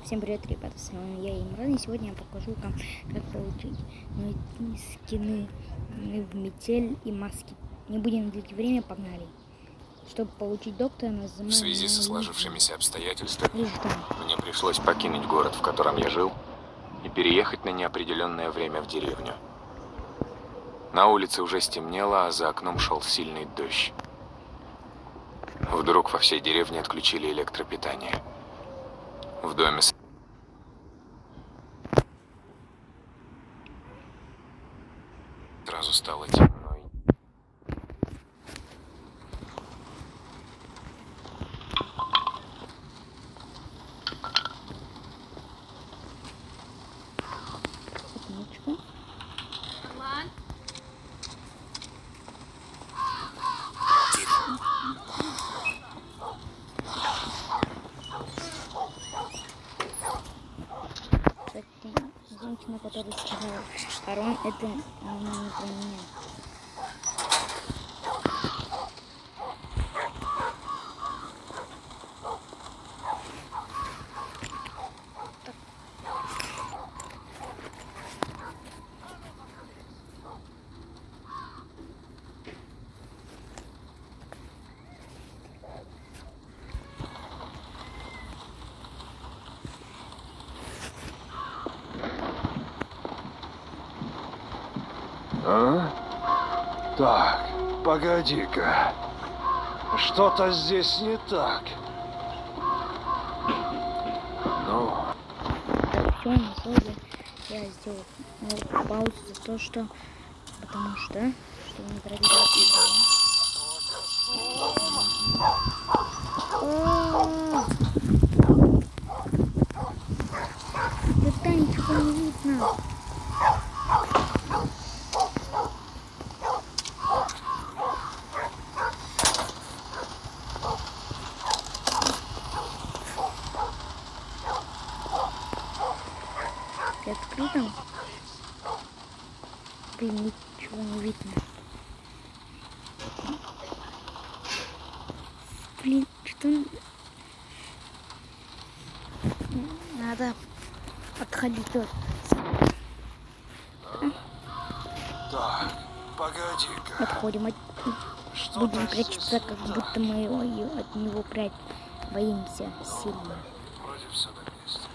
Всем привет, ребята, с вами я, Имран, и сегодня я покажу вам, как получить скины в метель и маски. Не будем длить время, погнали. Чтобы получить доктора, нажимаем. В связи со сложившимися обстоятельствами мне пришлось покинуть город, в котором я жил, и переехать на неопределенное время в деревню. На улице уже стемнело, а за окном шел сильный дождь. Вдруг во всей деревне отключили электропитание. В доме сразу стало темно. Женщина, которая сказала, Арон, это она не про меня. Так, погоди-ка. Что-то здесь не так. Ну. Так, все, на слове я сделал паузу за то, что... Потому что не проделал видео. Да ничего не видно. Открыто. Блин, ничего не видно. Блин, что надо отходить от. Так, погоди-ка. Отходим будем прятаться, как будто мы от него боимся сильно. Вроде все на месте.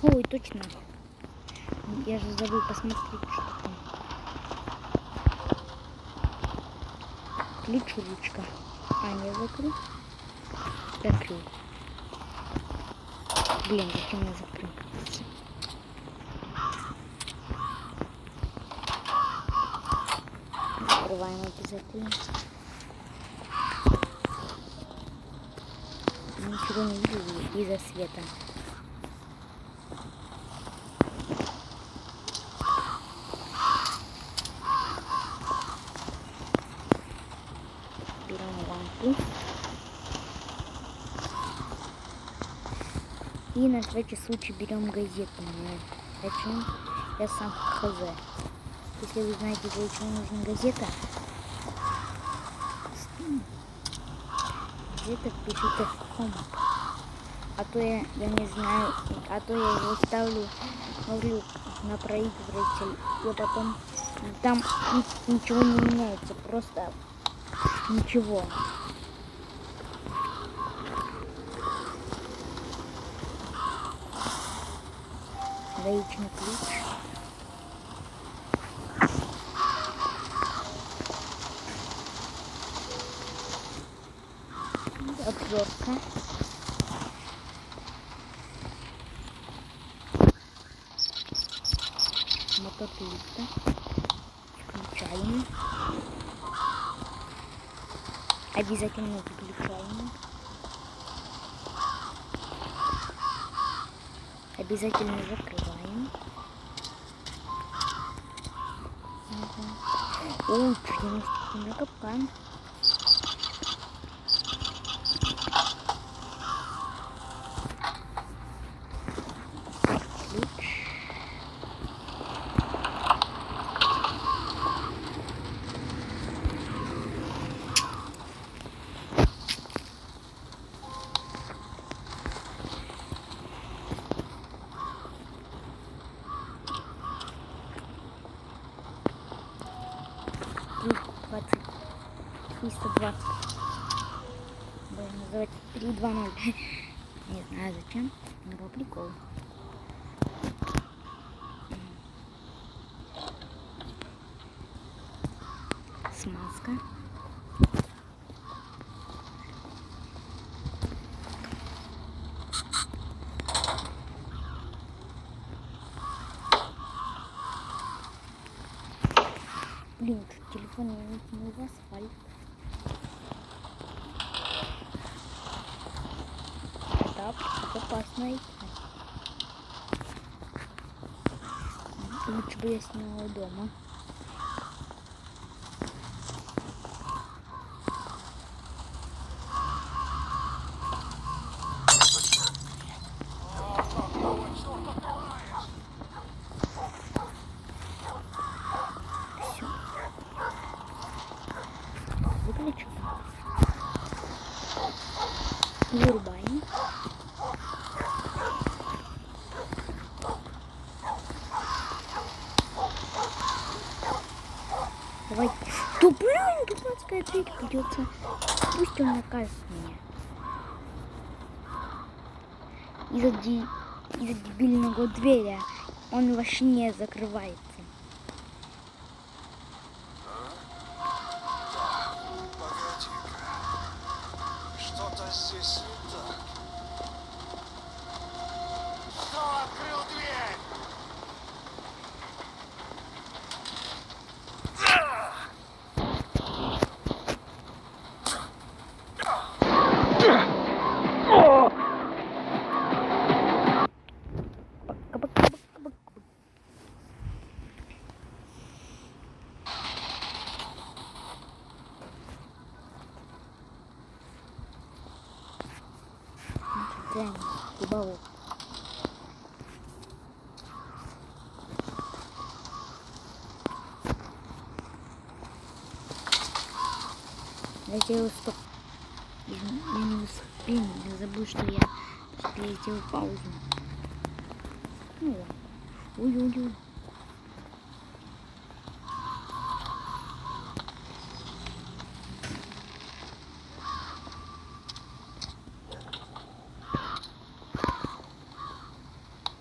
Ой, точно. Я же забыл посмотреть, что там. Ключ, ручка. А, не закрыл. Закрыл. Блин, зачем я закрыл? Открываем обязательно. Ничего не вижу из-за света. И на всякий случай берем газету. Зачем? Я сам хз. Если вы знаете, для чего нужна газета, газета пишите в комп. А то я не знаю, а то я его ставлю на проигрыватель, и потом там ничего не меняется, просто ничего. Гаечный ключ. Отвертка. Мотоклипта. Включаем. Обязательно выключаем. Обязательно закрываем. О, чуть не наступил на капкан. 3-2. Будем называть 3-2-0. Не знаю зачем, но по приколу. Смазка. Блин, телефон не выкинул в асфальт. Да, безопасно идти. Лучше бы я сняла дома. Все. Выключу. Вырубаем. Давай. Да блин, дурацкая дверь придется. Пусть он накажет меня. Из-за дебильного двери он вообще не закрывается. Погоди-ка. Что-то здесь не так. Кто открыл дверь? Реально, дубовок. Я сделал стоп. Я не успел, я забыл, что я сделал паузу. Ну ладно. Ой-ой-ой.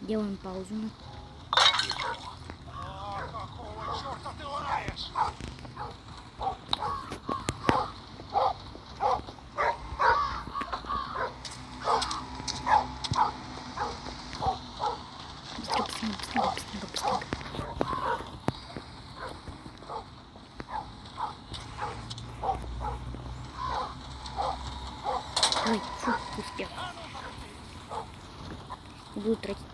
Делаем паузу. Какого черта ты лаешь? Быстрее, быстрее. Ой, фу, успел. Буду тратить.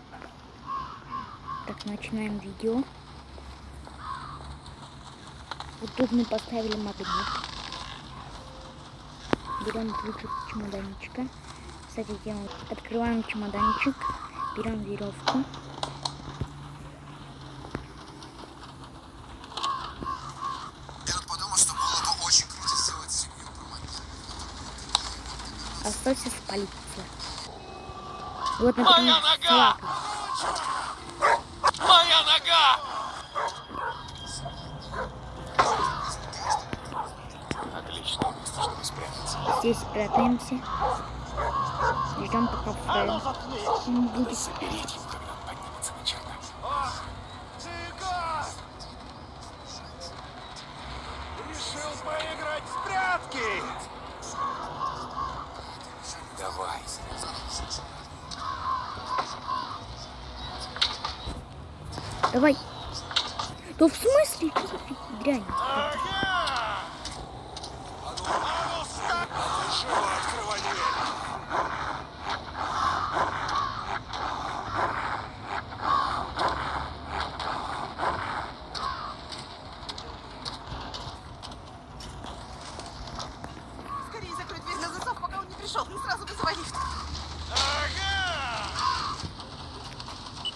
Так, начинаем видео. Вот тут мы поставили магнит. Берем ключик чемоданчика. Кстати, делаем. Открываем чемоданчик. Берем веревку. Я тут подумал, что было бы очень круто сделать семью про магнит. Остался спалиться. Вот, например, Моя нога! собака. Моя нога! Отличное место, чтобы спрятаться. Здесь спрятаемся. Ждем, пока Фред не будет. Соберите его, когда он поднимется на чердак. Цыган! Решил поиграть в прятки! Давай. Давай. Да в смысле? Что за дрянь? Ага! А ну встань! А ну живо открывай дверь! Скорее закрой дверь на засов, пока он не пришел. И сразу вызывай лифт. Ага!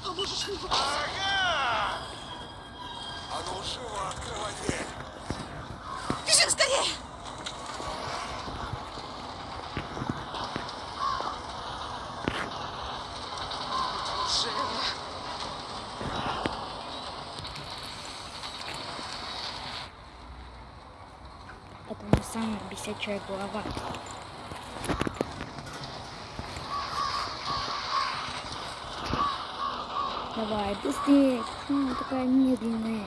Поможешь мне? Ага! А ну живо открывай дверь! Бежим скорее! Живо. Это не самое бесит. висячая голова. Давай, быстрее. Почему она такая медленная?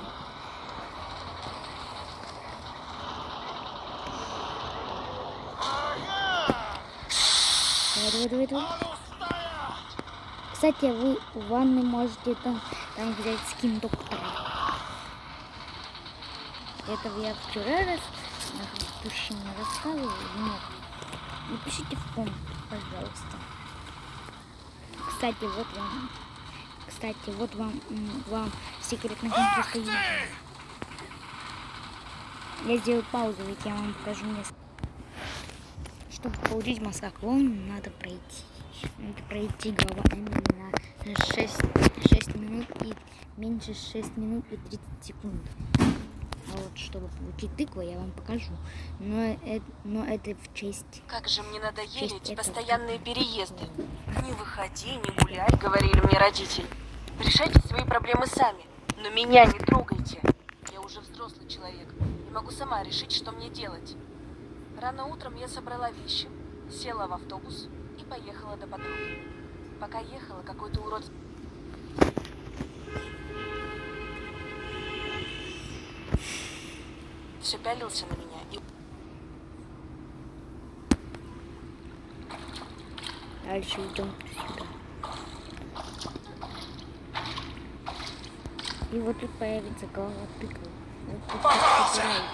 Давай. Кстати, вы в ванной можете там взять скин доктора. Это я вчера мужчине рассказывала. Нет. Напишите в комнату, пожалуйста. Кстати, вот вам секретный конкурс. Я сделаю паузу, ведь я вам покажу место. Чтобы получить маскоклон, надо пройти главами на 6 минут и меньше 6 минут и 30 секунд. А вот чтобы получить тыкву, я вам покажу. Но это в честь. Как же мне надоели Честь эти этого. постоянные переезды. Не выходи, не гуляй, говорили мне родители. Решайте свои проблемы сами, но меня не трогайте. Я уже взрослый человек и могу сама решить, что мне делать. Рано утром я собрала вещи, села в автобус и поехала до подруги. Пока ехала, какой-то урод все пялился на меня и... Дальше идем сюда. И вот тут появится голова тыквы. Вот тут так собираете.